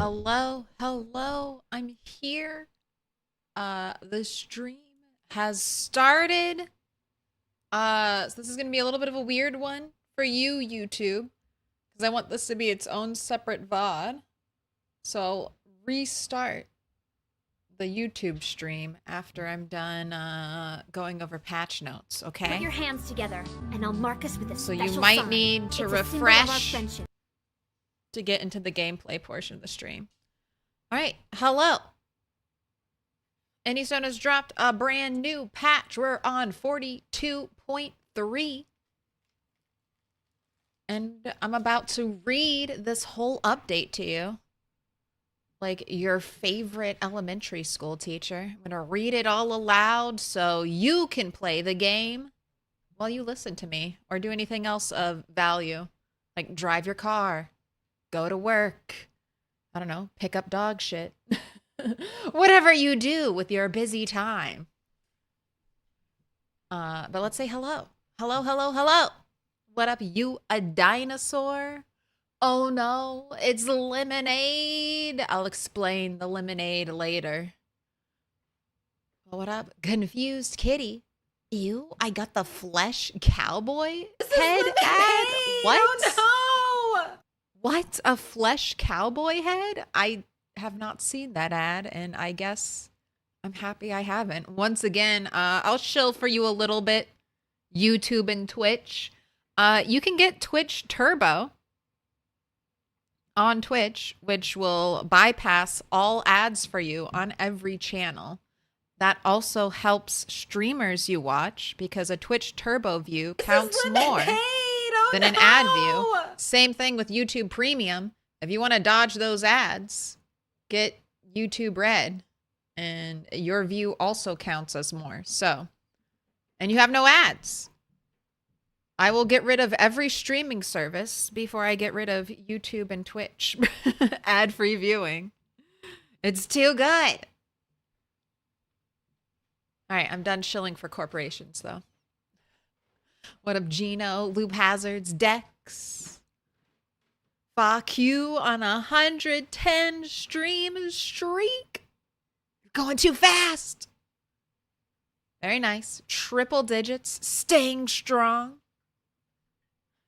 Hello, hello, I'm here. The stream has started. So this is gonna be a little bit of a weird one for you, YouTube, because I want this to be its own separate VOD. So I'll restart the YouTube stream after I'm done going over patch notes, okay? Put your hands together, and I'll mark us with a So special you might sign. need to It's a symbol of our refresh friendship. to get into the gameplay portion of the stream. All right, hello. Anystone has dropped a brand new patch. We're on 42.3. And I'm about to read this whole update to you. Like your favorite elementary school teacher. I'm going to read it all aloud so you can play the game while you listen to me or do anything else of value. Like drive your car, go to work, I don't know, pick up dog shit. Whatever you do with your busy time. But let's say hello. Hello, hello, hello. What up, you a dinosaur? Oh no, it's lemonade. I'll explain the lemonade later. What up, confused kitty? Ew, I got the flesh cowboy head ad. What? Oh no! What? A flesh cowboy head? I have not seen that ad, and I guess I'm happy I haven't. Once again, I'll shill for you a little bit. YouTube and Twitch. You can get Twitch Turbo on Twitch, which will bypass all ads for you on every channel. That also helps streamers you watch because a Twitch Turbo view counts more than an ad view. Same thing with YouTube Premium. If you want to dodge those ads, get YouTube Red, and your view also counts as more. So, and you have no ads. I will get rid of every streaming service before I get rid of YouTube and Twitch ad-free viewing. It's too good. All right, I'm done shilling for corporations, though. What up, Gino? Loop Hazards, Dex. Fuck you on 110 stream streak. You're going too fast. Very nice. Triple digits, staying strong.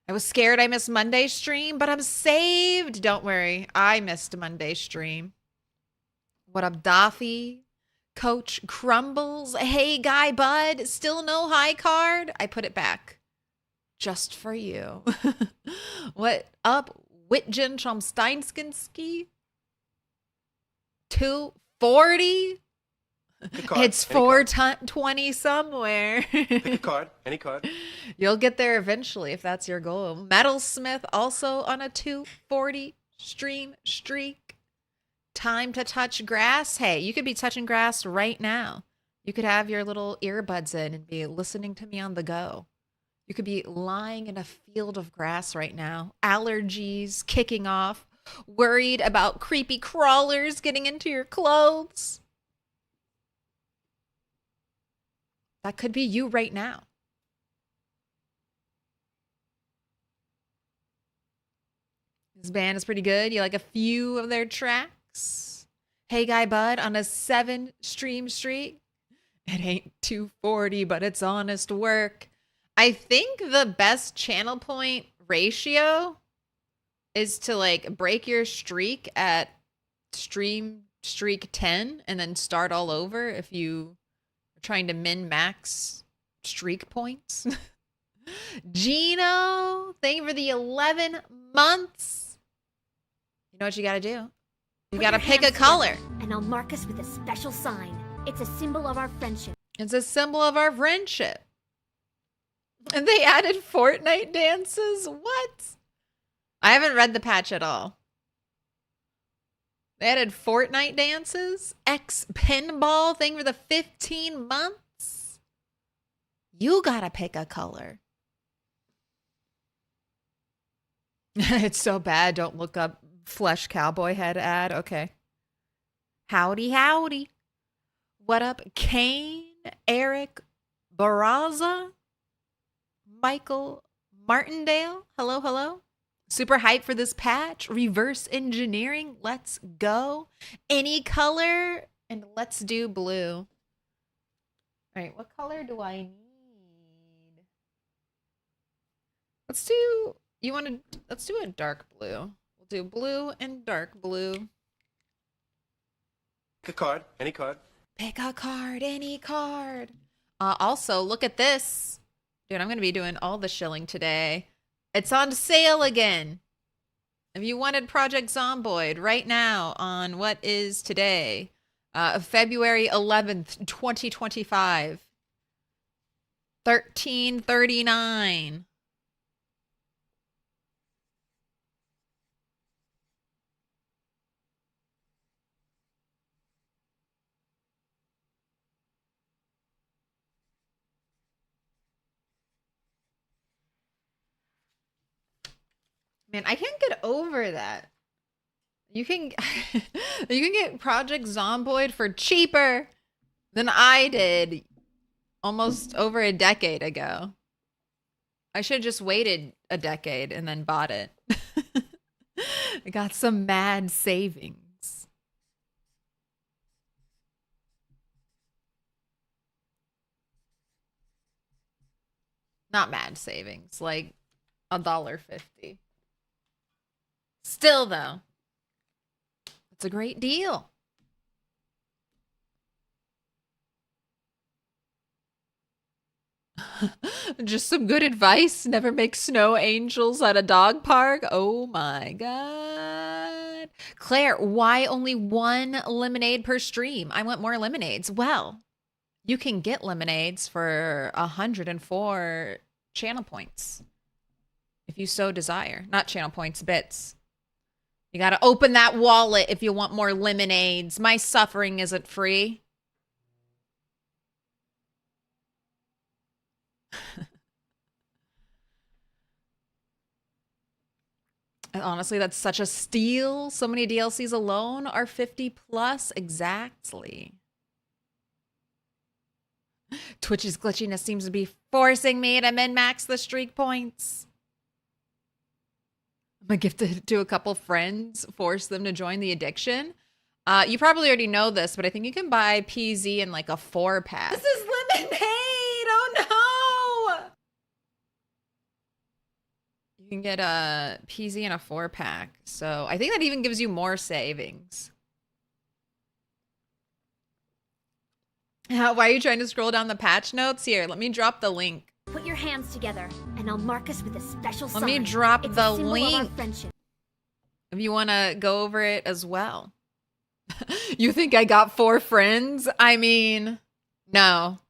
I was scared I missed Monday's stream, but I'm saved. Don't worry, I missed Monday's stream. What up, Daffy? Coach Crumbles. Hey, Guy Bud. Still no high card? I put it back. Just for you. What up, Whitgen Chomsteinskinski? 240? It's 420 somewhere. Pick a card. Any card. You'll get there eventually if that's your goal. Metalsmith also on a 240 stream streak. Time to touch grass. Hey, you could be touching grass right now. You could have your little earbuds in and be listening to me on the go. You could be lying in a field of grass right now. Allergies kicking off. Worried about creepy crawlers getting into your clothes. That could be you right now. This band is pretty good. You like a few of their tracks? Hey, Guy Bud on a 7 stream streak. It ain't 240, but it's honest work. I think the best channel point ratio is to like break your streak at stream streak 10 and then start all over if you are trying to min-max streak points. Gino, thank you for the 11 months. You know what you gotta do? You gotta pick a color. And I'll mark us with a special sign. It's a symbol of our friendship. It's a symbol of our friendship. And they added Fortnite dances? What? I haven't read the patch at all. They added Fortnite dances? X pinball thing for the 15 months? You gotta pick a color. It's so bad. Don't look up flesh cowboy head ad. Okay. Howdy, howdy. What up, Kane, Eric, Baraza, Michael Martindale? Hello, hello. Super hyped for this patch. Reverse engineering. Let's go. Any color. And let's do blue. All right, what color do I need? Let's do, let's do a dark blue. We'll do blue and dark blue. Pick a card. Any card. Pick a card, any card. Also, look at this. Dude, I'm going to be doing all the shilling today. It's on sale again. If you wanted Project Zomboid right now on what is today, February 11th, 2025, $13.39. Man, I can't get over that. You can you can get Project Zomboid for cheaper than I did almost over a decade ago. I should have just waited a decade and then bought it. I got some mad savings. Not mad savings, like $1.50. Still, though, it's a great deal. Just some good advice. Never make snow angels at a dog park. Oh my God. Claire, why only one lemonade per stream? I want more lemonades. Well, you can get lemonades for 104 channel points if you so desire. Not channel points, bits. You got to open that wallet if you want more lemonades. My suffering isn't free. And honestly, that's such a steal. So many DLCs alone are 50 plus. Exactly. Twitch's glitchiness seems to be forcing me to min-max the streak points. I'm gonna gift it to a couple friends, force them to join the addiction. You probably already know this, but I think you can buy PZ in like a 4-pack. This is lemonade! Oh no! You can get a PZ in a 4-pack. So I think that even gives you more savings. Why are you trying to scroll down the patch notes? Here, let me drop the link. Put your hands together, and I'll mark us with a special sign. Let me drop It's the a symbol of our link. friendship. If you want to go over it as well. You think I got 4 friends? I mean, no.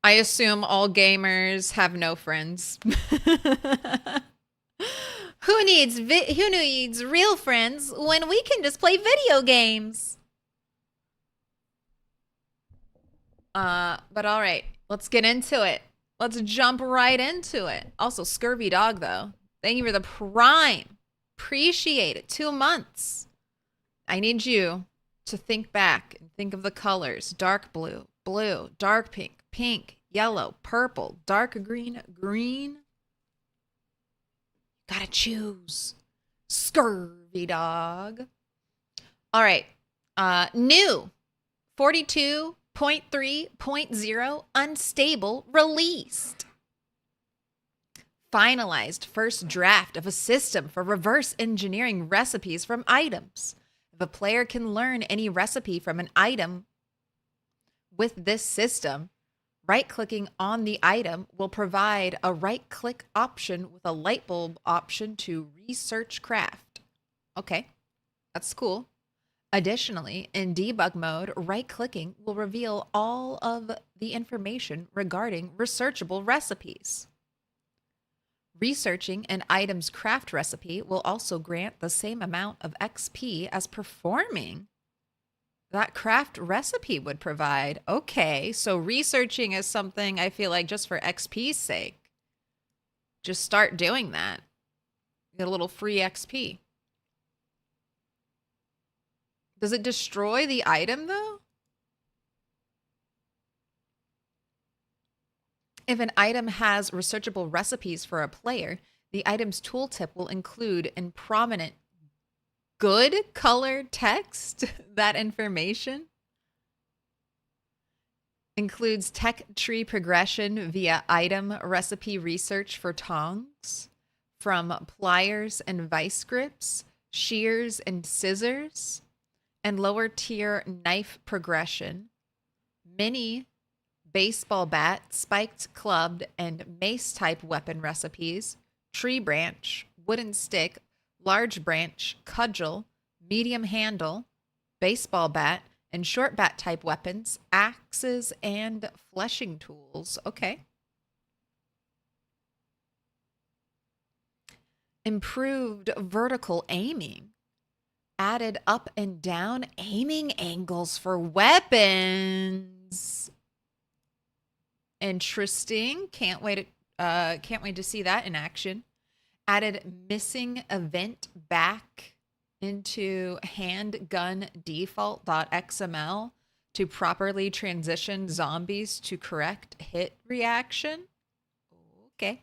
I assume all gamers have no friends. Who needs real friends when we can just play video games? But all right, let's get into it. Let's jump right into it. Also, Scurvy Dog, though. Thank you for the prime. Appreciate it. 2 months. I need you to think back and think of the colors. Dark blue, blue, dark pink, pink, yellow, purple, dark green, green. Gotta choose. Scurvy Dog. All right. New 42.3.0 unstable released. Finalized first draft of a system for reverse engineering recipes from items. If a player can learn any recipe from an item with this system, right-clicking on the item will provide a right-click option with a light bulb option to research craft. Okay, that's cool. Additionally, in debug mode, right-clicking will reveal all of the information regarding researchable recipes. Researching an item's craft recipe will also grant the same amount of XP as performing that craft recipe would provide. Okay, so researching is something I feel like just for XP's sake. Just start doing that. Get a little free XP. Does it destroy the item, though? If an item has researchable recipes for a player, The item's tooltip will include in prominent good color text that information. Includes tech tree progression via item recipe research for tongs, from pliers and vice grips, shears and scissors, and lower tier knife progression, mini baseball bat, spiked clubbed, and mace type weapon recipes, tree branch, wooden stick, large branch, cudgel, medium handle, baseball bat, and short bat type weapons, axes, and fleshing tools. Okay. Improved vertical aiming. Added up and down aiming angles for weapons. Interesting. Can't wait to see that in action. Added missing event back into handgun default.xml to properly transition zombies to correct hit reaction. Okay.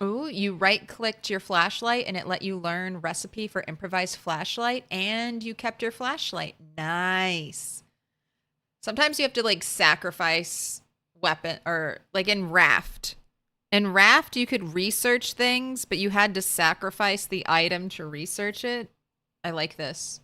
Ooh, you right-clicked your flashlight and it let you learn recipe for improvised flashlight, and you kept your flashlight. Nice. Sometimes you have to like sacrifice weapon, or like in Raft. In Raft, you could research things, but you had to sacrifice the item to research it. I like this.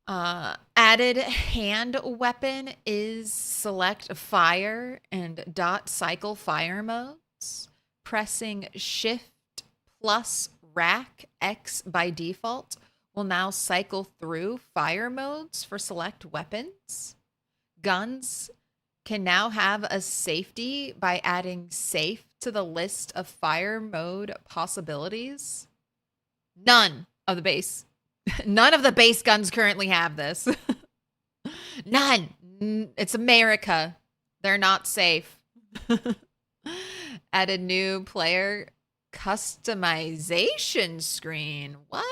Added hand weapon is select fire and dot cycle fire modes. Pressing shift plus rack X by default will now cycle through fire modes for select weapons. Guns can now have a safety by adding safe to the list of fire mode possibilities. None of the base guns currently have this. None. It's America. They're not safe. Add a new player customization screen. What?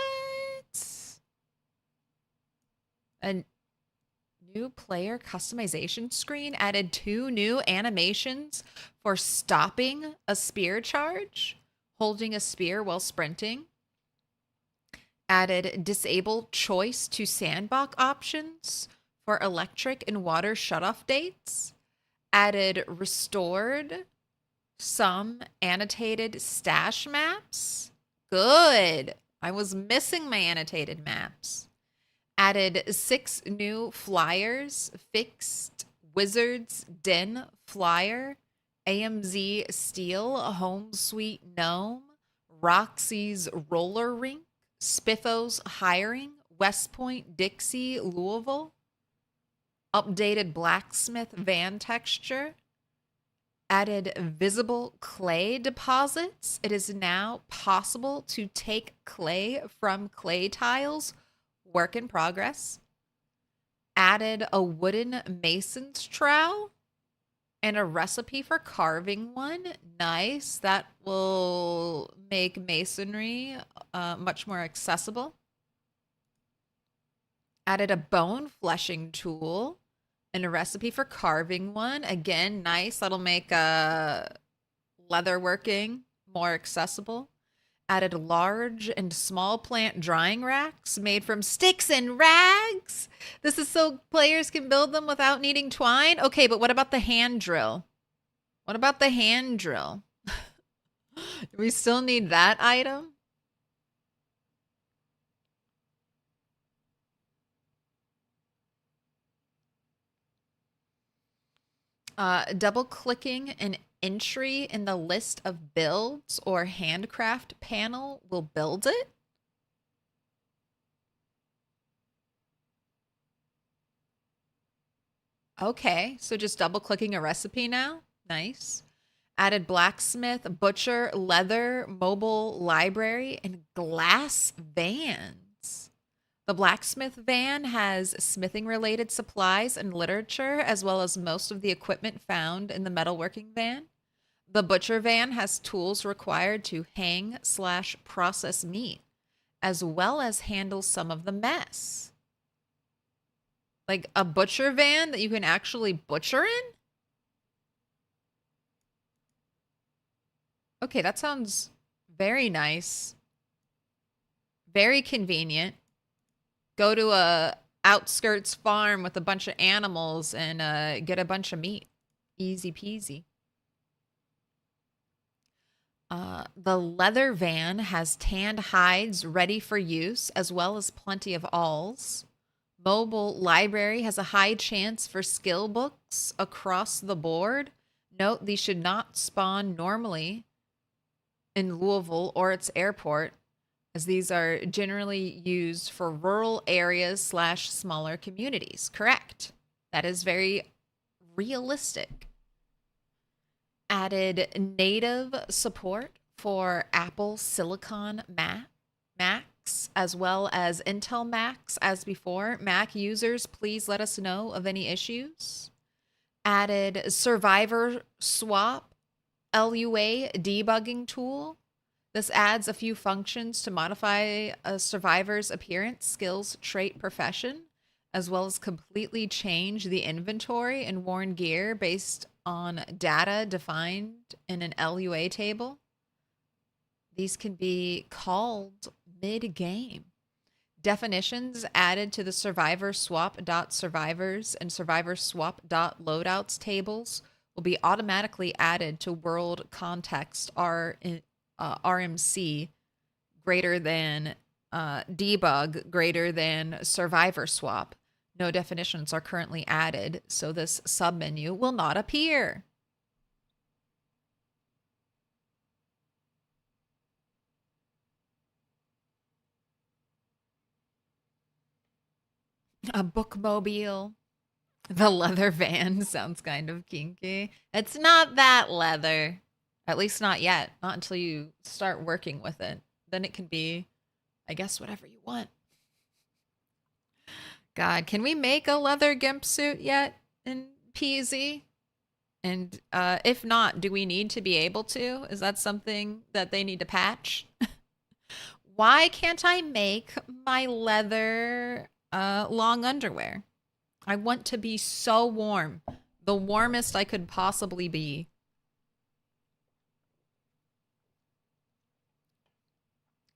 A new player customization screen added 2 new animations for stopping a spear charge, holding a spear while sprinting. Added disable choice to sandbox options for electric and water shutoff dates. Added restored some annotated stash maps. Good. I was missing my annotated maps. Added 6 new flyers, fixed Wizard's Den flyer, AMZ Steel, Home Sweet Gnome, Roxy's Roller Rink, Spiffos Hiring, West Point, Dixie, Louisville. Updated blacksmith van texture. Added visible clay deposits. It is now possible to take clay from clay tiles. Work in progress. Added a wooden mason's trowel and a recipe for carving one. Nice. That will make masonry much more accessible. Added a bone fleshing tool and a recipe for carving one. Again, nice. That'll make leatherworking more accessible. Added large and small plant drying racks made from sticks and rags. This is so players can build them without needing twine. Okay, but what about the hand drill? What about the hand drill? Do we still need that item? Double clicking an entry in the list of builds or handcraft panel will build it. Okay, so just double clicking a recipe now. Nice. Added blacksmith, butcher, leather, mobile library, and glass vans. The blacksmith van has smithing related supplies and literature, as well as most of the equipment found in the metalworking van. The butcher van has tools required to hang/process meat, as well as handle some of the mess. Like a butcher van that you can actually butcher in? Okay, that sounds very nice. Very convenient. Go to a outskirts farm with a bunch of animals and get a bunch of meat. Easy peasy. The leather van has tanned hides ready for use, as well as plenty of awls. Mobile library has a high chance for skill books across the board. Note these should not spawn normally in Louisville or its airport, as these are generally used for rural areas / smaller communities. Correct. That is very realistic. Added native support for Apple Silicon Macs as well as Intel Macs as before. Mac users, please let us know of any issues. Added Survivor Swap LUA debugging tool. This adds a few functions to modify a survivor's appearance, skills, trait, profession, as well as completely change the inventory and worn gear based on data defined in an LUA table. These can be called mid-game. Definitions added to the survivor swap.survivors and survivor swap.loadouts tables will be automatically added to world context RMC greater than debug greater than survivor swap. No definitions are currently added, so this submenu will not appear. A bookmobile. The leather van sounds kind of kinky. It's not that leather. At least not yet. Not until you start working with it. Then it can be, I guess, whatever you want. God, can we make a leather gimp suit yet in PZ? And if not, do we need to be able to? Is that something that they need to patch? Why can't I make my leather long underwear? I want to be so warm. The warmest I could possibly be.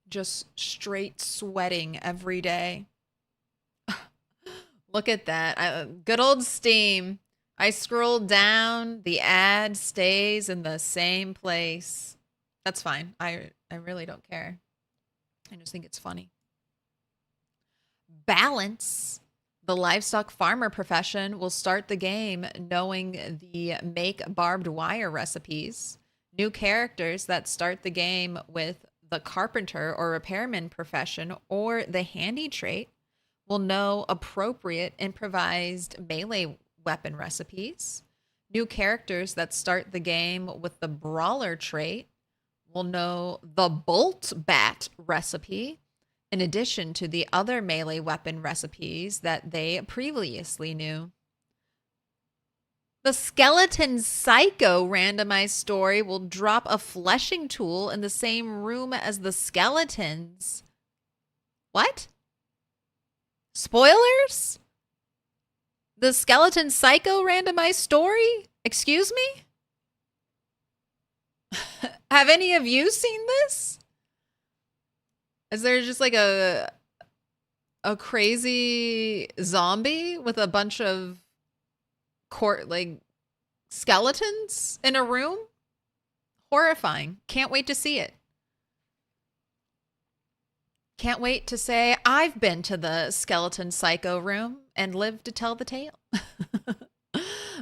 Just straight sweating every day. Look at that. Good old Steam. I scroll down. The ad stays in the same place. That's fine. I really don't care. I just think it's funny. Balance. The livestock farmer profession will start the game knowing the make barbed wire recipes. New characters that start the game with the carpenter or repairman profession or the handy trait will know appropriate improvised melee weapon recipes. New characters that start the game with the brawler trait will know the bolt bat recipe, in addition to the other melee weapon recipes that they previously knew. The Skeleton Psycho randomized story will drop a fleshing tool in the same room as the skeletons. What? Spoilers? The Skeleton Psycho randomized story? Excuse me? Have any of you seen this? Is there just like a crazy zombie with a bunch of skeletons in a room? Horrifying. Can't wait to see it. Can't wait to say I've been to the Skeleton Psycho room and lived to tell the tale.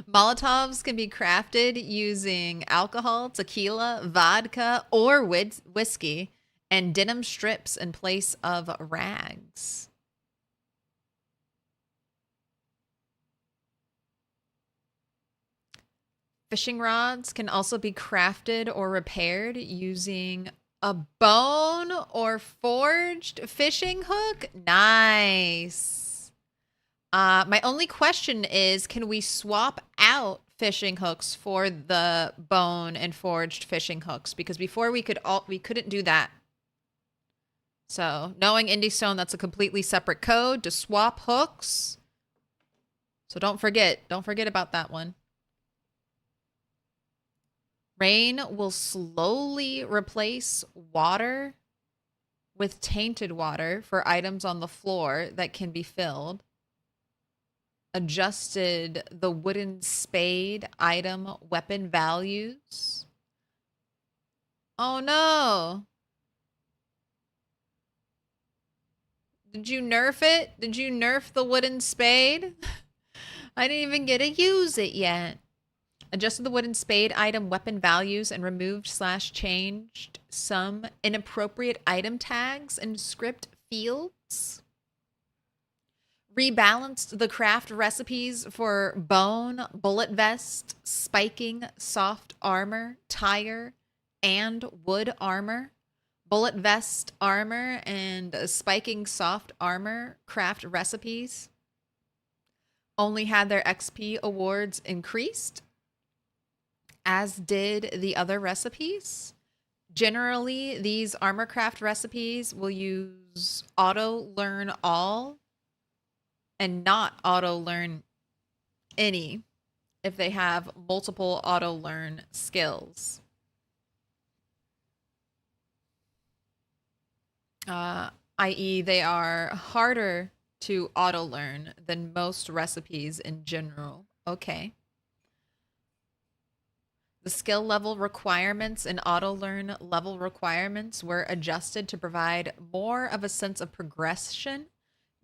Molotovs can be crafted using alcohol, tequila, vodka, or whiskey, and denim strips in place of rags. Fishing rods can also be crafted or repaired using a bone or forged fishing hook. Nice. My only question is, can we swap out fishing hooks for the bone and forged fishing hooks? Because before we couldn't do that. So knowing Indie Stone, that's a completely separate code to swap hooks. So don't forget about that one. Rain will slowly replace water with tainted water for items on the floor that can be filled. Adjusted the wooden spade item weapon values. Oh no. Did you nerf it? Did you nerf the wooden spade? I didn't even get to use it yet. Adjusted the wooden spade item weapon values and removed/changed some inappropriate item tags and script fields. Rebalanced the craft recipes for bone, bullet vest, spiking, soft armor, tire, and wood armor. Bullet vest armor and spiking soft armor craft recipes only had their XP awards increased, as did the other recipes. Generally, these armor craft recipes will use auto learn all and not auto learn any if they have multiple auto learn skills. I.e., they are harder to auto learn than most recipes in general. Okay. The skill level requirements and auto learn level requirements were adjusted to provide more of a sense of progression,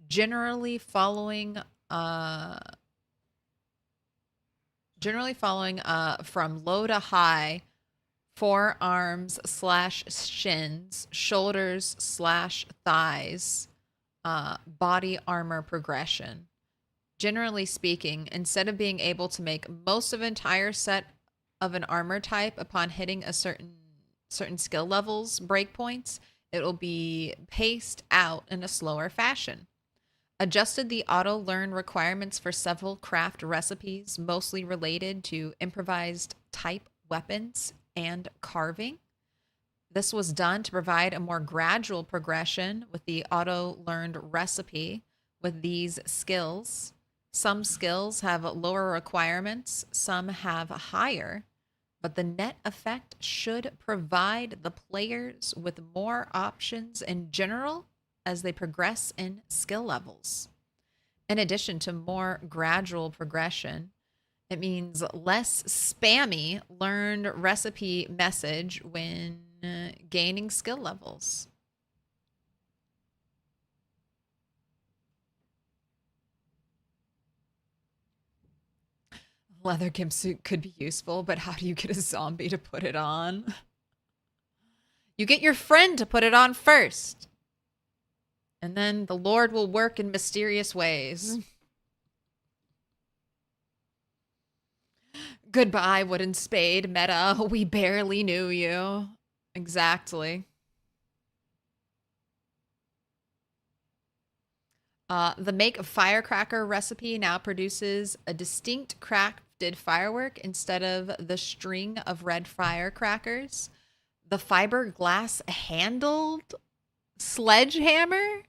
generally following from low to high, forearms/shins, shoulders/thighs, body armor progression. Generally speaking, instead of being able to make most of an entire set of an armor type upon hitting a certain skill levels breakpoints, it will be paced out in a slower fashion. Adjusted the auto learn requirements for several craft recipes, mostly related to improvised type weapons and carving. This was done to provide a more gradual progression with the auto learned recipe with these skills. Some skills have lower requirements, some have higher, but the net effect should provide the players with more options in general as they progress in skill levels. In addition to more gradual progression, it means less spammy learned recipe message when gaining skill levels. Leather gimp suit could be useful, but how do you get a zombie to put it on? You get your friend to put it on first. And then the Lord will work in mysterious ways. Goodbye, wooden spade, meta. We barely knew you. Exactly. The make firecracker recipe now produces a distinct crafted firework instead of the string of red firecrackers. The fiberglass handled sledgehammer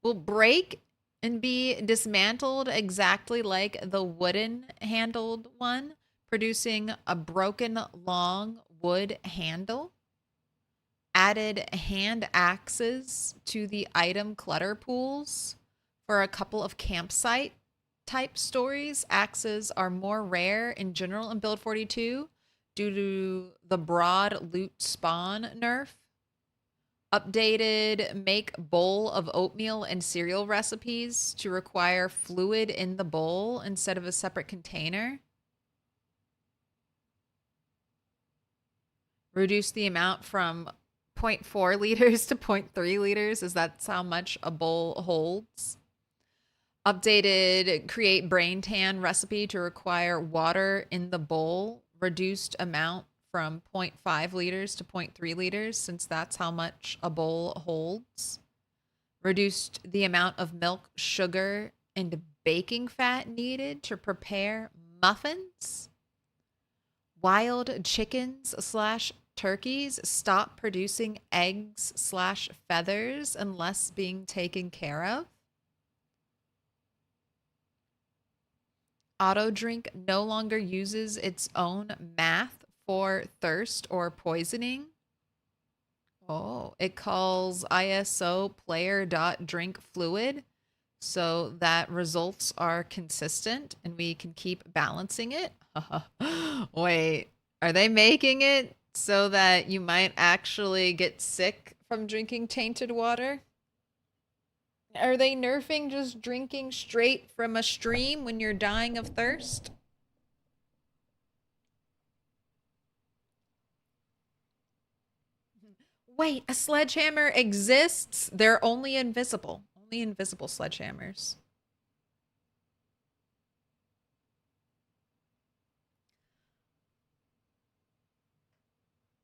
will break and be dismantled exactly like the wooden handled one, producing a broken long wood handle. Added hand axes to the item clutter pools. For a couple of campsite type stories, axes are more rare in general in Build 42 due to the broad loot spawn nerf. Updated make bowl of oatmeal and cereal recipes to require fluid in the bowl instead of a separate container. Reduce the amount from 0.4 liters to 0.3 liters, as that's how much a bowl holds. Updated create brain tan recipe to require water in the bowl, reduced amount from 0.5 liters to 0.3 liters, since that's how much a bowl holds. Reduced the amount of milk, sugar, and baking fat needed to prepare muffins. Wild chickens/turkeys stop producing eggs/feathers unless being taken care of. Auto drink no longer uses its own math for thirst or poisoning. Oh, it calls ISO player.drink fluid so that results are consistent and we can keep balancing it. Wait, are they making it so that you might actually get sick from drinking tainted water? Are they nerfing just drinking straight from a stream when you're dying of thirst? Wait, a sledgehammer exists? They're only invisible. Only invisible sledgehammers.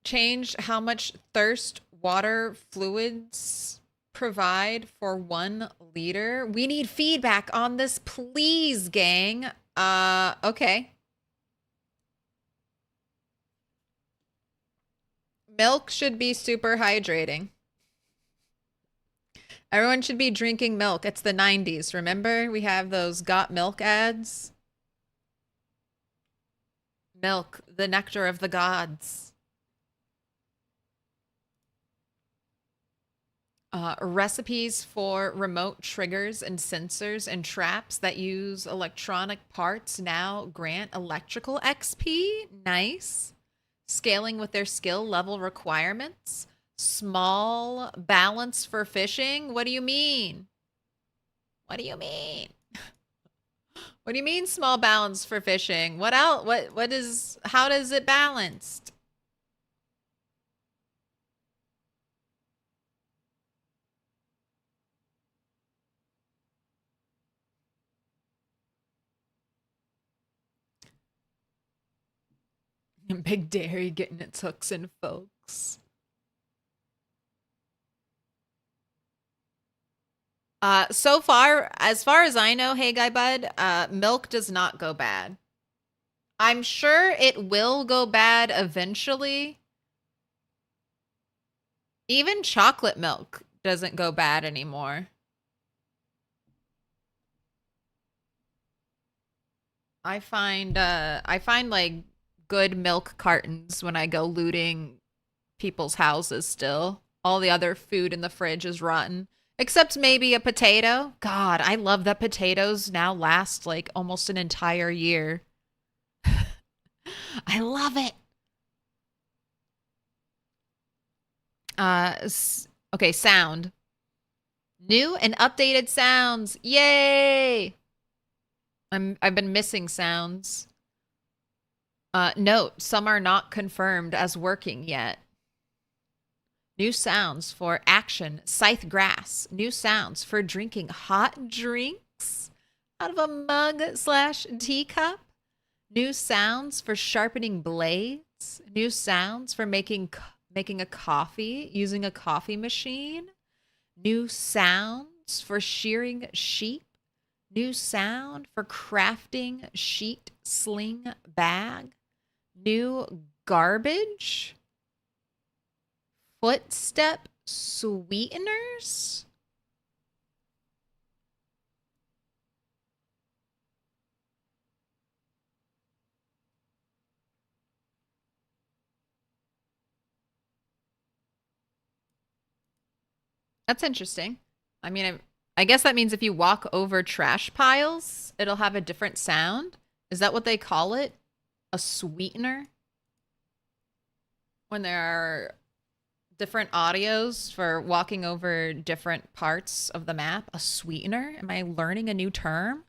Change how much thirst water fluids provide for 1 liter. We need feedback on this, please, gang. Okay. Milk should be super hydrating. Everyone should be drinking milk. It's the 90s, remember? We have those got milk ads. Milk, the nectar of the gods. Recipes for remote triggers and sensors and traps that use electronic parts now grant electrical XP. Nice. Scaling with their skill level requirements. Small balance for fishing. What do you mean? What do you mean? What do you mean small balance for fishing? What else? What is, how does it balanced? Big Dairy getting its hooks in, folks. So far as I know, hey guy bud, milk does not go bad. I'm sure it will go bad eventually. Even chocolate milk doesn't go bad anymore. I find like good milk cartons when I go looting people's houses still. All the other food in the fridge is rotten. Except maybe a potato. God, I love that potatoes now last like almost an entire year. I love it. Okay, sound. New and updated sounds. Yay! I've been missing sounds. Note, some are not confirmed as working yet. New sounds for action, scythe grass. New sounds for drinking hot drinks out of a mug / teacup. New sounds for sharpening blades. New sounds for making a coffee using a coffee machine. New sounds for shearing sheep. New sound for crafting sheet sling bag. New garbage. Footstep sweeteners. That's interesting. I mean, I guess that means if you walk over trash piles, it'll have a different sound. Is that what they call it? A sweetener? When there are different audios for walking over different parts of the map? A sweetener? Am I learning a new term?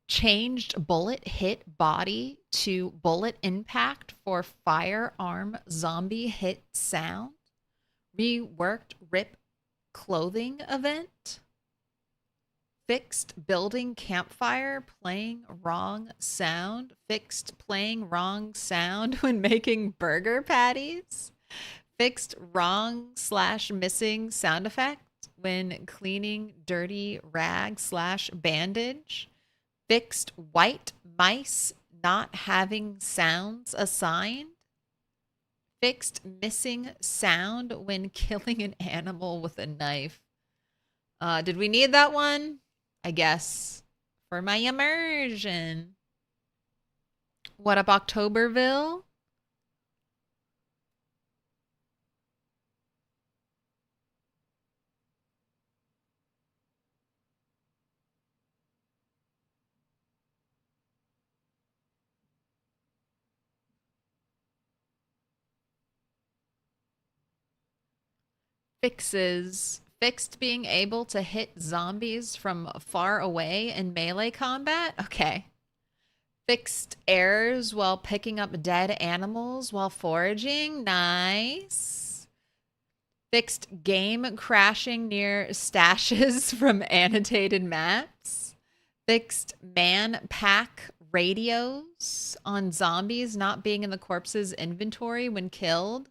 Changed bullet hit body to bullet impact for firearm zombie hit sound. Reworked rip clothing event. Fixed building campfire playing wrong sound. Fixed playing wrong sound when making burger patties. Fixed wrong / missing sound effect when cleaning dirty rag / bandage. Fixed white mice not having sounds assigned. Fixed missing sound when killing an animal with a knife. Did we need that one? I guess. for my immersion. What up, Octoberville? Fixes. Fixed being able to hit zombies from far away in melee combat? Okay. Fixed errors while picking up dead animals while foraging? Nice. Fixed game crashing near stashes from annotated maps. Fixed man pack radios on zombies not being in the corpse's inventory when killed.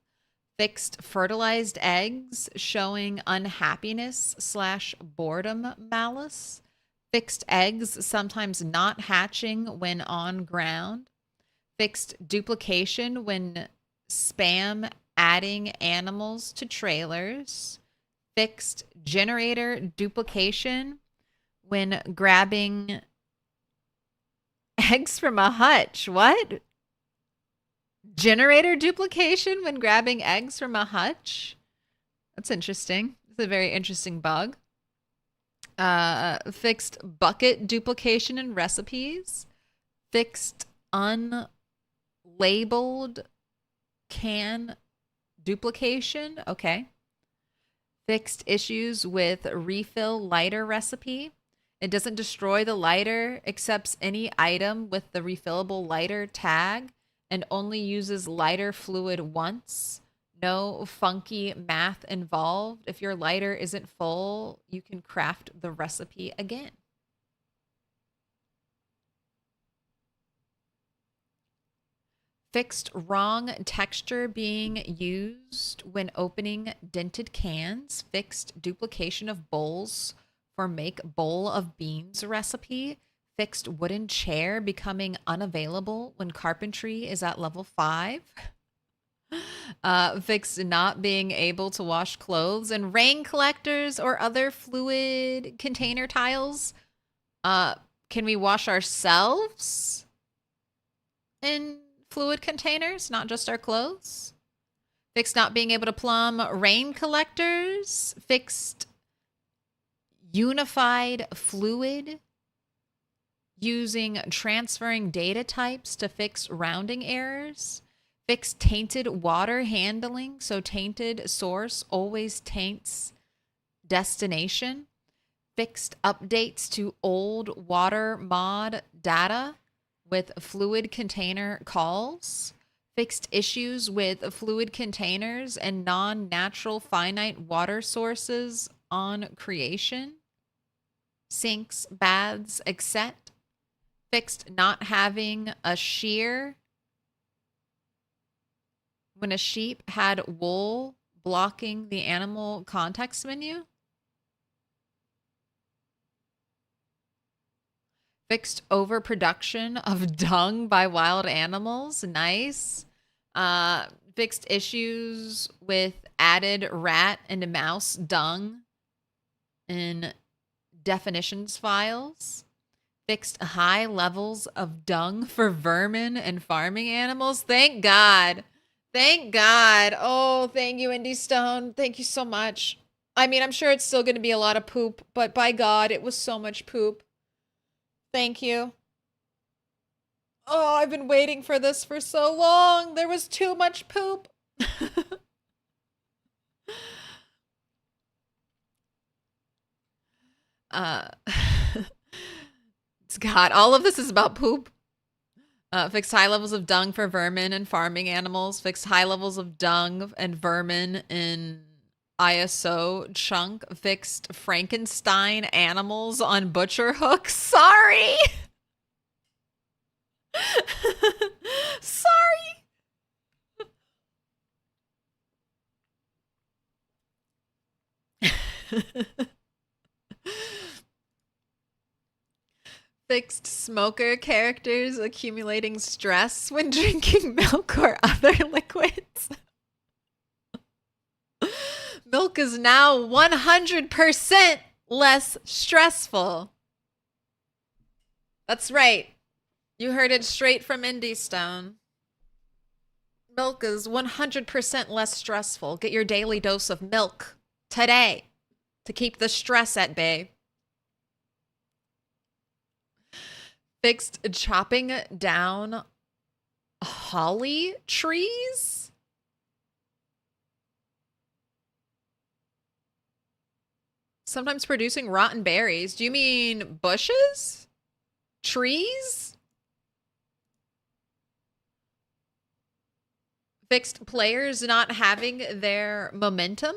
Fixed fertilized eggs showing unhappiness/boredom malice. Fixed eggs sometimes not hatching when on ground. Fixed duplication when spam adding animals to trailers. Fixed generator duplication when grabbing eggs from a hutch. What? Generator duplication when grabbing eggs from a hutch? That's interesting. It's a very interesting bug. Fixed bucket duplication in recipes. Fixed unlabeled can duplication. Okay. Fixed issues with refill lighter recipe. It doesn't destroy the lighter, accepts any item with the refillable lighter tag, and only uses lighter fluid once. No funky math involved. If your lighter isn't full, you can craft the recipe again. Fixed wrong texture being used when opening dented cans. Fixed duplication of bowls for make bowl of beans recipe. Fixed wooden chair becoming unavailable when carpentry is at level 5. Fixed not being able to wash clothes and rain collectors or other fluid container tiles. Can we wash ourselves in fluid containers, not just our clothes? Fixed not being able to plumb rain collectors. Fixed unified fluid using transferring data types to fix rounding errors. Fixed tainted water handling, so tainted source always taints destination. Fixed updates to old water mod data with fluid container calls. Fixed issues with fluid containers and non-natural finite water sources on creation. Sinks, baths, etc. Fixed not having a shear when a sheep had wool blocking the animal context menu. Fixed overproduction of dung by wild animals. Nice. Fixed issues with added rat and mouse dung in definitions files. Fixed high levels of dung for vermin and farming animals. Thank God. Thank God. Oh, thank you, Indy Stone. Thank you so much. I mean, I'm sure it's still going to be a lot of poop, but by God, it was so much poop. Thank you. Oh, I've been waiting for this for so long. There was too much poop. God, all of this is about poop. Fixed high levels of dung for vermin and farming animals. Fixed high levels of dung and vermin in ISO chunk. Fixed Frankenstein animals on butcher hooks. Sorry. Sorry. Fixed smoker characters accumulating stress when drinking milk or other liquids. Milk is now 100% less stressful. That's right. You heard it straight from Indie Stone. Milk is 100% less stressful. Get your daily dose of milk today to keep the stress at bay. Fixed chopping down holly trees? Sometimes producing rotten berries. Do you mean bushes? Trees? Fixed players not having their momentum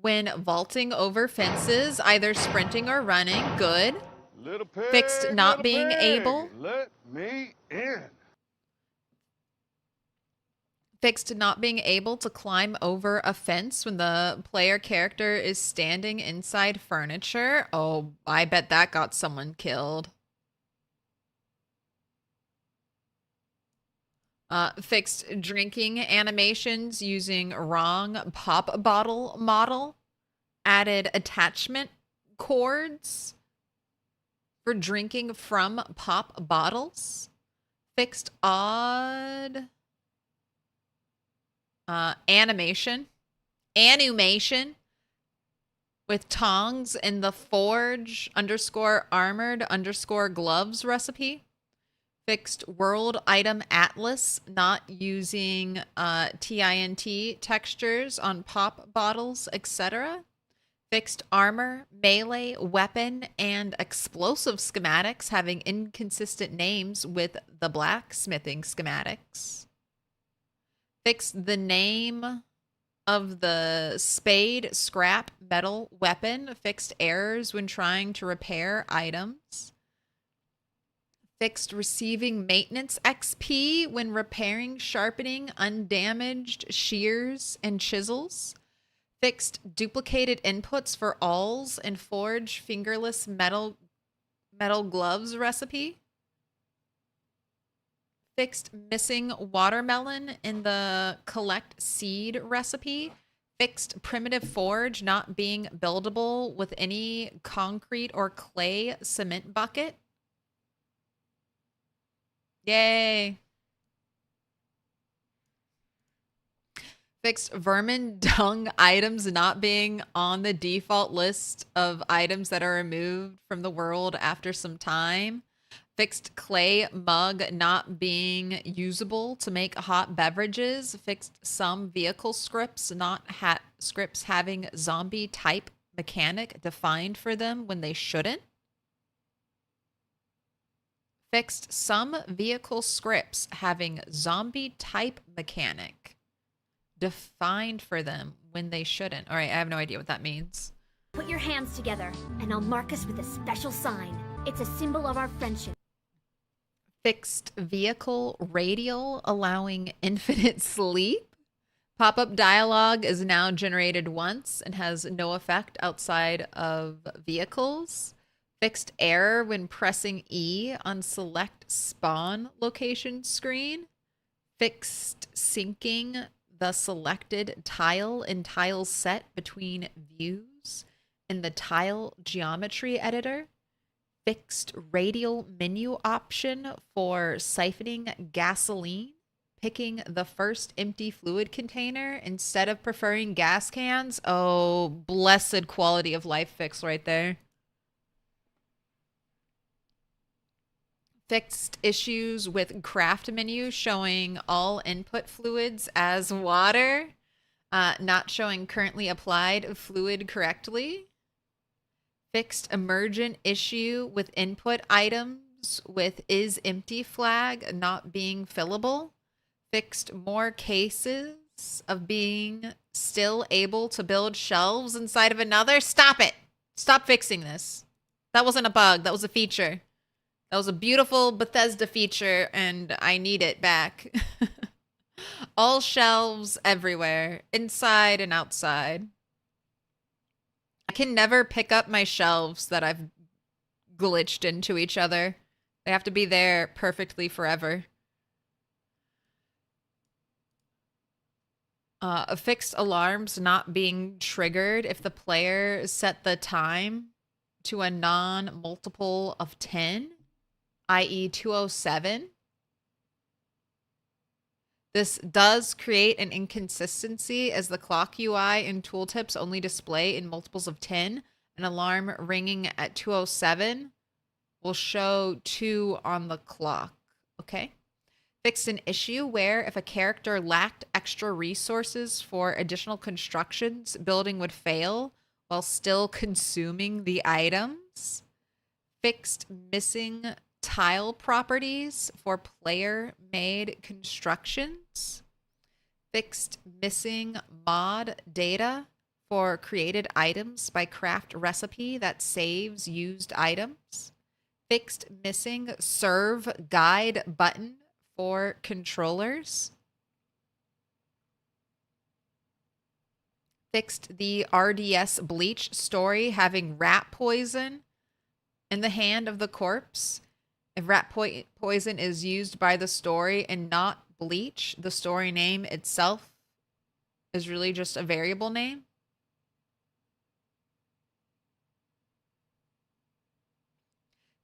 when vaulting over fences, either sprinting or running. Good. Little pig, Fixed not little being pig, able. let me in. Fixed not being able to climb over a fence when the player character is standing inside furniture. Oh, I bet that got someone killed. Fixed drinking animations using wrong pop bottle model. Added attachment cords for drinking from pop bottles. Fixed odd animation with tongs in the forge _armored _gloves recipe. Fixed world item atlas, not using TINT textures on pop bottles, etc. Fixed armor, melee, weapon, and explosive schematics having inconsistent names with the blacksmithing schematics. Fixed the name of the spade, scrap, metal, weapon. Fixed errors when trying to repair items. Fixed receiving maintenance XP when repairing, sharpening undamaged shears and chisels. Fixed duplicated inputs for awls and forge fingerless metal gloves recipe. Fixed missing watermelon in the collect seed recipe. Fixed primitive forge not being buildable with any concrete or clay cement bucket. Yay. Fixed vermin dung items not being on the default list of items that are removed from the world after some time. Fixed clay mug not being usable to make hot beverages. Fixed some vehicle scripts, not scripts having zombie type mechanic defined for them when they shouldn't. Fixed some vehicle scripts having zombie type mechanic defined for them when they shouldn't. All right, I have no idea what that means. Put your hands together, and I'll mark us with a special sign. It's a symbol of our friendship. Fixed vehicle radial allowing infinite sleep. Pop-up dialogue is now generated once and has no effect outside of vehicles. Fixed error when pressing E on select spawn location screen. Fixed syncing the selected tile and tile set between views in the tile geometry editor. Fixed radial menu option for siphoning gasoline, picking the first empty fluid container instead of preferring gas cans. Oh, blessed quality of life fix right there. Fixed issues with craft menu showing all input fluids as water, not showing currently applied fluid correctly. Fixed emergent issue with input items with is empty flag not being fillable. Fixed more cases of being still able to build shelves inside of another. Stop it. Stop fixing this. That wasn't a bug. That was a feature. That was a beautiful Bethesda feature, and I need it back. All shelves everywhere, inside and outside. I can never pick up my shelves that I've glitched into each other. They have to be there perfectly forever. Fixed alarms not being triggered if the player set the time to a non-multiple of 10. i.e. 207. This does create an inconsistency as the clock UI and tooltips only display in multiples of 10. An alarm ringing at 207 will show 2 on the clock. Okay. Fixed an issue where if a character lacked extra resources for additional constructions, building would fail while still consuming the items. Fixed missing tile properties for player-made constructions. Fixed missing mod data for created items by craft recipe that saves used items. Fixed missing serve guide button for controllers. Fixed the RDS bleach story having rat poison in the hand of the corpse. If rat poison is used by the story and not bleach, the story name itself is really just a variable name.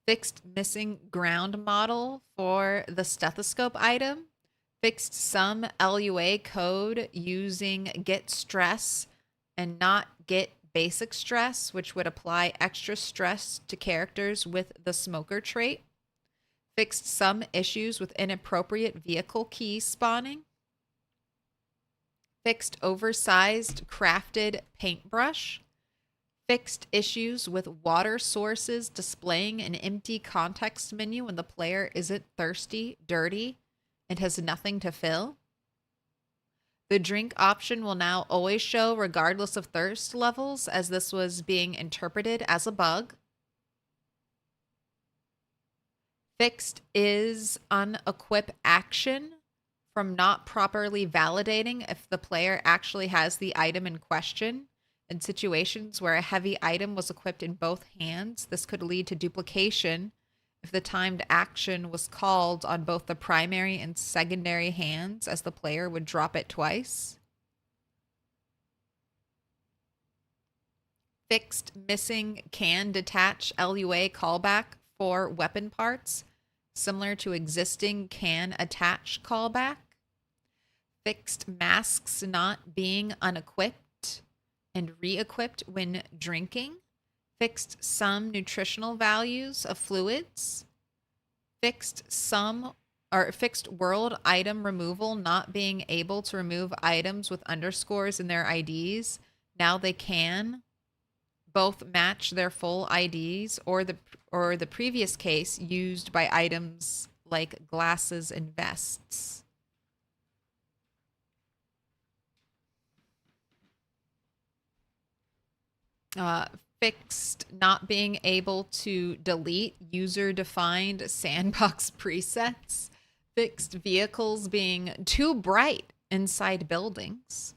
Fixed missing ground model for the stethoscope item. Fixed some LUA code using get stress and not get basic stress, which would apply extra stress to characters with the smoker trait. Fixed some issues with inappropriate vehicle key spawning. Fixed oversized crafted paintbrush. Fixed issues with water sources displaying an empty context menu when the player isn't thirsty, dirty, and has nothing to fill. The drink option will now always show regardless of thirst levels, as this was being interpreted as a bug. Fixed is unequip action from not properly validating if the player actually has the item in question. In situations where a heavy item was equipped in both hands, this could lead to duplication if the timed action was called on both the primary and secondary hands, as the player would drop it twice. Fixed missing can detach LUA callback for weapon parts, similar to existing can attach callback. Fixed masks not being unequipped and re-equipped when drinking. Fixed some nutritional values of fluids. Fixed world item removal not being able to remove items with underscores in their IDs. Now they can both match their full IDs or the previous case used by items like glasses and vests. Fixed not being able to delete user-defined sandbox presets. Fixed vehicles being too bright inside buildings.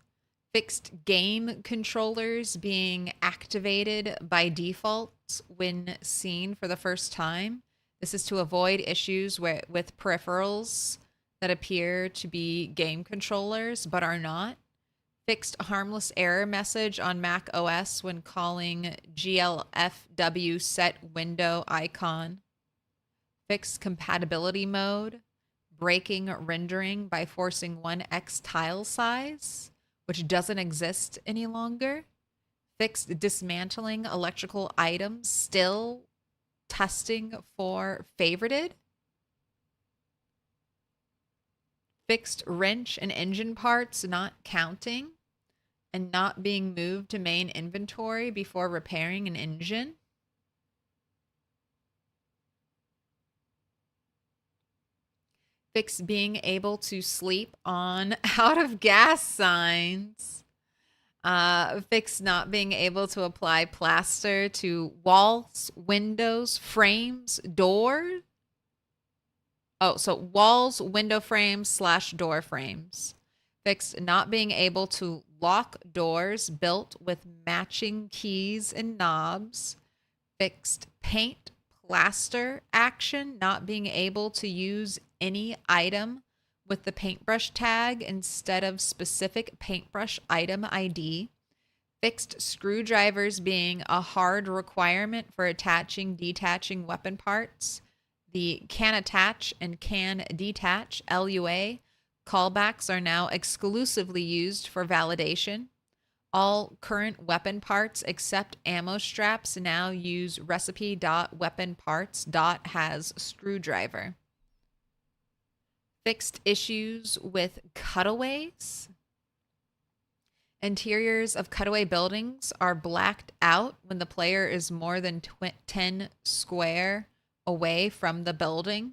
Fixed game controllers being activated by default when seen for the first time. This is to avoid issues with peripherals that appear to be game controllers but are not. Fixed harmless error message on Mac OS when calling glfw set window icon. Fixed compatibility mode, breaking rendering by forcing 1x tile size, which doesn't exist any longer. Fixed dismantling electrical items, still testing for favorited. Fixed wrench and engine parts not counting and not being moved to main inventory before repairing an engine. Fixed being able to sleep on out of gas signs. Fixed not being able to apply plaster to walls, windows, frames, doors. Oh, so walls, window frames / door frames. Fixed not being able to lock doors built with matching keys and knobs. Fixed paint plaster action not being able to use any item with the paintbrush tag instead of specific paintbrush item ID. Fixed screwdrivers being a hard requirement for attaching, detaching weapon parts, The can attach and can detach LUA callbacks are now exclusively used for validation. All current weapon parts except ammo straps now use recipe.weaponparts.has screwdriver. Fixed issues with cutaways. Interiors of cutaway buildings are blacked out when the player is more than 10 square away from the building.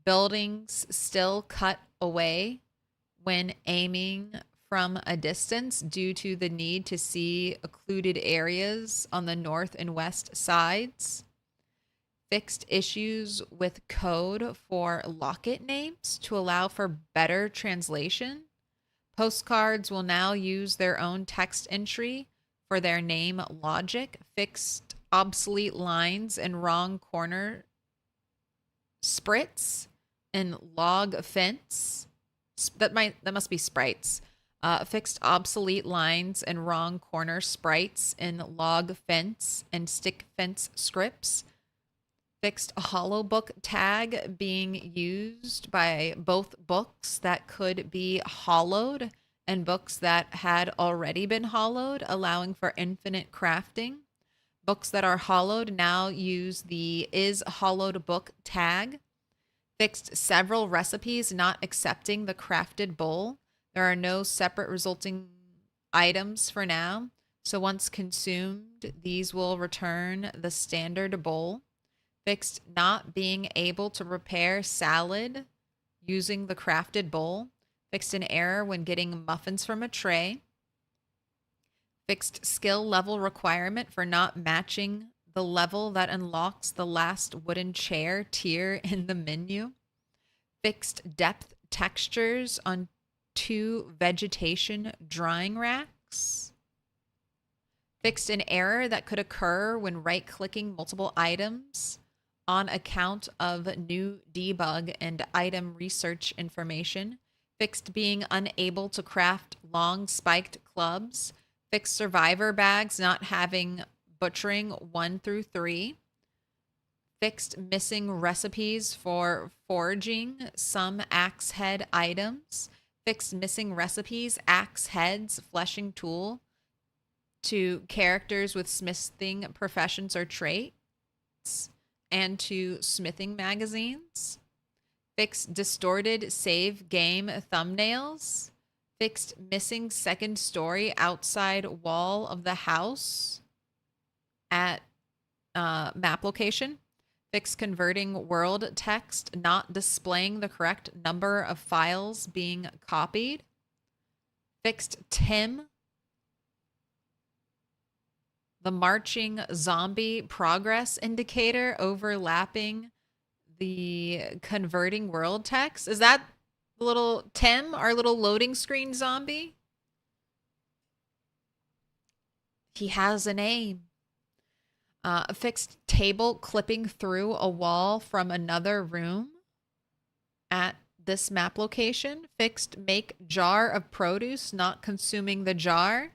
Buildings still cut away when aiming from a distance due to the need to see occluded areas on the north and west sides. Fixed issues with code for locket names to allow for better translation. Postcards will now use their own text entry for their name logic. Fixed obsolete lines and wrong corner sprits and log fence. That must be sprites. Fixed obsolete lines and wrong corner sprites in log fence and stick fence scripts. Fixed hollow book tag being used by both books that could be hollowed and books that had already been hollowed, allowing for infinite crafting. Books that are hollowed now use the is hollowed book tag. Fixed several recipes not accepting the crafted bowl. There are no separate resulting items for now, so once consumed, these will return the standard bowl. Fixed not being able to prepare salad using the crafted bowl. Fixed an error when getting muffins from a tray. Fixed skill level requirement for not matching the level that unlocks the last wooden chair tier in the menu. Fixed depth textures on 2 vegetation drying racks. Fixed an error that could occur when right-clicking multiple items on account of new debug and item research information. Fixed being unable to craft long spiked clubs. Fixed survivor bags not having butchering 1 through 3. Fixed missing recipes for forging some axe head items. Fixed missing recipes, axe heads, fleshing tool to characters with smithing professions or traits, and to smithing magazines. Fixed distorted save game thumbnails. Fixed missing second story outside wall of the house at map location. Fixed converting world text not displaying the correct number of files being copied. Fixed Tim, the marching zombie progress indicator overlapping the converting world text. Is that the little Tim, our little loading screen zombie? He has a name. A fixed table clipping through a wall from another room at this map location. Fixed make jar of produce not consuming the jar.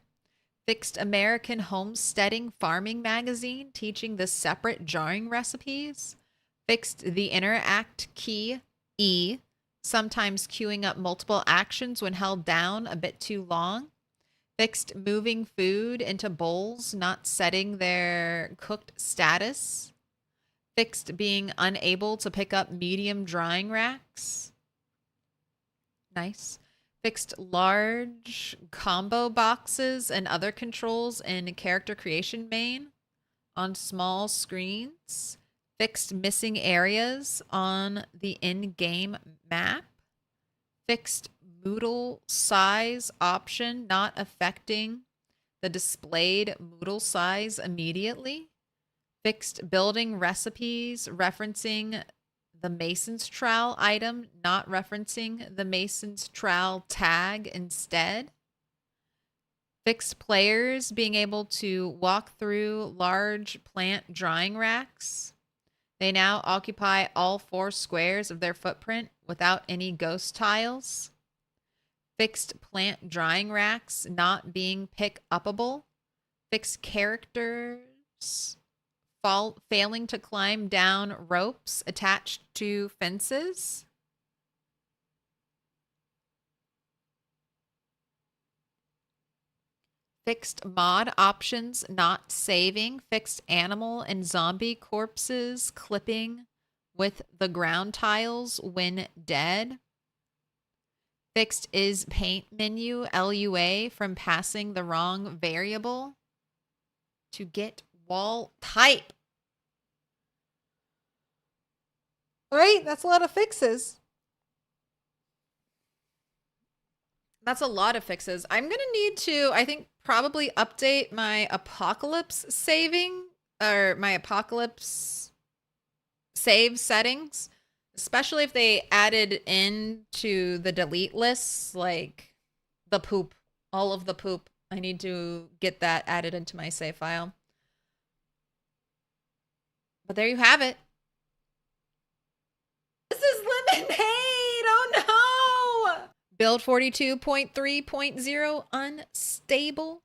Fixed American homesteading farming magazine teaching the separate jarring recipes. Fixed the interact key E, sometimes queuing up multiple actions when held down a bit too long. Fixed moving food into bowls, not setting their cooked status. Fixed being unable to pick up medium drying racks. Nice. Fixed large combo boxes and other controls in character creation main on small screens. Fixed missing areas on the in-game map. Fixed Moodle size option not affecting the displayed Moodle size immediately. Fixed building recipes referencing the Mason's Trowel item, not referencing the Mason's Trowel tag instead. Fixed players being able to walk through large plant drying racks. They now occupy all 4 squares of their footprint without any ghost tiles. Fixed plant drying racks not being pick-upable. Fixed characters failing to climb down ropes attached to fences. Fixed mod options not saving. Fixed animal and zombie corpses clipping with the ground tiles when dead. Fixed is paint menu LUA from passing the wrong variable to get wall type. All right, that's a lot of fixes. That's a lot of fixes. I'm going to need to, I think, probably update my apocalypse saving or my apocalypse save settings, especially if they added into the delete lists, like the poop, all of the poop. I need to get that added into my save file. But there you have it. This is lemonade. Oh no. Build 42.3.0 unstable.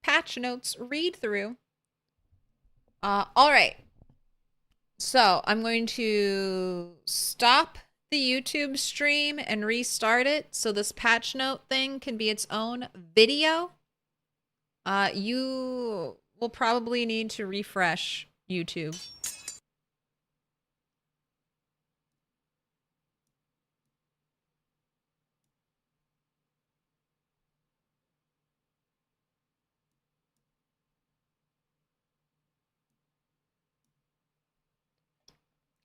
Patch notes read through. All right. So I'm going to stop the YouTube stream and restart it so this patch note thing can be its own video. You will probably need to refresh YouTube.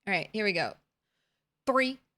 All right, here we go. 3,